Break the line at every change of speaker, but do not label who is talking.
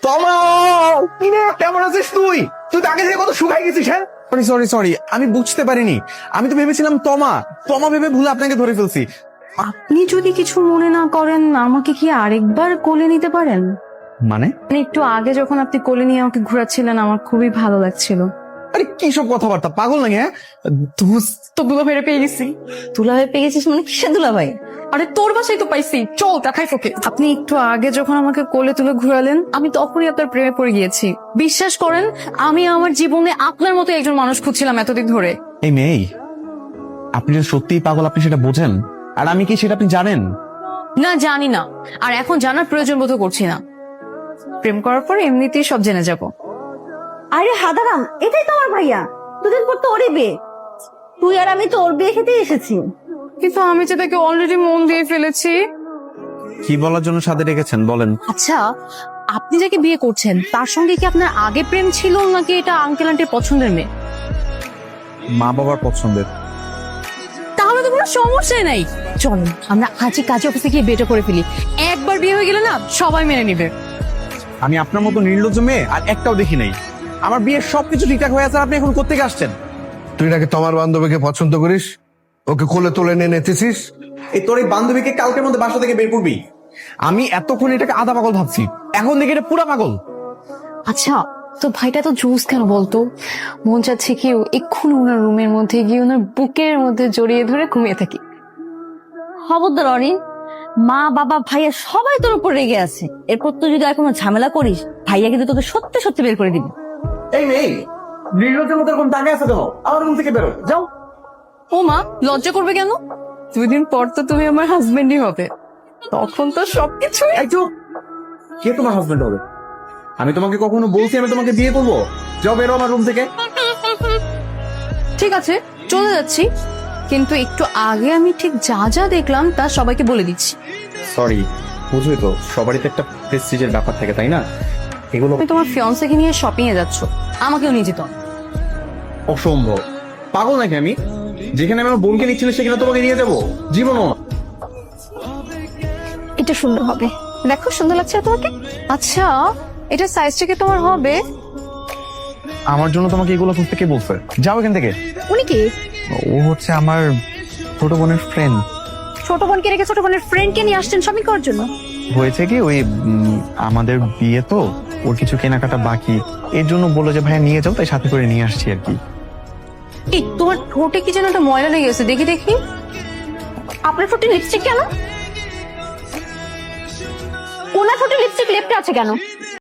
তমা, কিরে কেমন আছিস তুই? তুই তো আগে থেকে কত শুকাই গেছিস। হ্যাঁ, সরি সরি সরি, আমি বুঝতে পারিনি। আমি তো ভেবেছিলাম তমা তমা ভেবে ভুলে আপনাকে ধরে ফেলছি।
আপনি যদি কিছু মনে না করেন, আমাকে কি আরেকবার কোলে নিতে পারেন?
মানে?
একটু আগে যখন আপনি কোলে নিয়ে আমাকে ঘোরাচ্ছিলেন, আমার খুবই ভালো লাগছিল।
আরে কি সব কথাবার্তা, পাগল নাকি? হ্যাঁ,
তো দুলাভাইরে পেয়ে গেছি।
দুলাভাই পেয়ে গেছিস মানে কিসের দুলাভাই?
আরে তোর বাসায় তো পাইছি, চল দেখাই তোকে। আপনি একটু আগে যখন আমাকে কোলে তুলে ঘুরালেন, আমি তখনই আপনার প্রেমে পড়ে গিয়েছি। বিশ্বাস করেন, আমি আমার জীবনে আপনার মতো একজন মানুষ খুঁজছিলাম এতদিন ধরে।
এই মেয়ে, আপনি যে সত্যিই পাগল আপনি সেটা বোঝেন, আর আমি কি সেটা আপনি জানেন?
না, জানি না, আর এখন জানার প্রয়োজন বোধ করছি না। প্রেম করার পর এমনিতেই সব জেনে যাব।
আরে হাদারাম, এটাই তো আমার ভাইয়া। দুদিন পর তো ওরই বিয়ে। তুই আর আমি তো ওর বিয়ে খেতে এসেছি।
কিন্তু আমি যে তাকে অলরেডি মন দিয়ে ফেলেছি।
কি বলার জন্য সাথে রেখেছেন বলেন?
আচ্ছা, আপনি যাকে বিয়ে করছেন তার সঙ্গে কি আপনার আগে প্রেম ছিল, নাকি এটা আঙ্কেল আন্টির পছন্দের মেয়ে?
মা বাবার পছন্দের।
তাহলে তো কোনো সমস্যাই নাই। চল আমরা আজই কাজে অফিসে গিয়ে বিয়েটা করে ফেলি। একবার বিয়ে হয়ে গেলে না, সবাই মেনে নিবে।
আমি আপনার মতো নির্লজ্জ মেয়ে আর একটাও দেখি নাই। আমার বিয়ের সবকিছু ঠিকঠাক হয়ে আছে, আপনি এখন কোত্থেকে আসছেন?
তুই নাকি তোমার বান্ধবীকে পছন্দ করিস, ওকে কোলে তুলে নিয়ে নেতেছিস।
এই তোর এই বান্ধবীকে কালকের মধ্যে বাসা থেকে বের করবি। আমি এতক্ষণ এটাকে আধা পাগল ভাবছি, এখন দেখি এটা পুরা পাগল।
আচ্ছা, তো ভাইটা তো জুস কেন বলতো? মন চাচ্ছে কি এক্ষুনি ওনার রুমের মধ্যে গিয়ে ওনার বুকের মধ্যে জড়িয়ে ধরে ঘুমিয়ে থাকি।
খবরদার অরিন, মা বাবা ভাইয়া সবাই তোর উপর রেগে আছে। এরপর তুই যদি আর কোনো ঝামেলা করিস, ভাইয়া কিন্তু তোকে সত্যি সত্যি বের করে দিবি।
এই মেয়ে, নির্লজ্জের মতো এরকম তাকিয়ে আছে কেন? আমার রুম থেকে বেরো, যাও।
ও মা, লজ্জা করবে কেন? 2 দিন পর তো তুমি আমার হাজবেন্ডই হবে, তখন তো সবকিছু।
এই চুপ! কে তোমার হাজবেন্ড হবে? আমি তোমাকে কখনো বলছি আমি তোমাকে বিয়ে করবো? যাও বেরো আমার রুম থেকে।
ঠিক আছে, চলে যাচ্ছি, কিন্তু একটু আগে আমি ঠিক যা যা দেখলাম তা সবাইকে বলে দিচ্ছি।
সরি, বুঝোই তো সবারই তো একটা প্রেস্টিজের ব্যাপার থাকে, তাই না? এগুলো
তুমি তোমার ফিয়ান্সেকে নিয়ে শপিং এ যাচ্ছ, আমাকেও নিয়ে যেত।
অসম্ভব। পাগল নাকি আমি? যেখানে আমি আমার বোনকে নিচ্ছিল সেখানে তোমাকে নিয়ে যাবো? জীবনও না।
এটা সুন্দর হবে, দেখো সুন্দর লাগছে তোমাকে। আচ্ছা, এটা সাইজটা কি তোমার হবে?
আমার জন্য তোমাকে এগুলো খুঁজতে কে বলছে? যাও এখান থেকে।
উনি কি?
ও হচ্ছে আমার ছোট বোনের ফ্রেন্ড।
ছোট বোনকে রেখে ছোট বোনের ফ্রেন্ডকে নিয়ে আসছেন শপিং করার জন্য?
হয়েছে কি, ওই আমাদের বিয়ে তো, ওর কিছু কেনাকাটা বাকি, এর জন্য বললো যে ভাইয়া নিয়ে যাও, তাই সাথে করে নিয়ে আসছি আর কি।
এই তোমার ঠোঁটে কি যেন একটা ময়লা লেগে গেছে, দেখি দেখি। আপনার ঠোঁটে লিপস্টিক কেন? ওনার ঠোঁটে লিপস্টিক লেপটে আছে কেন?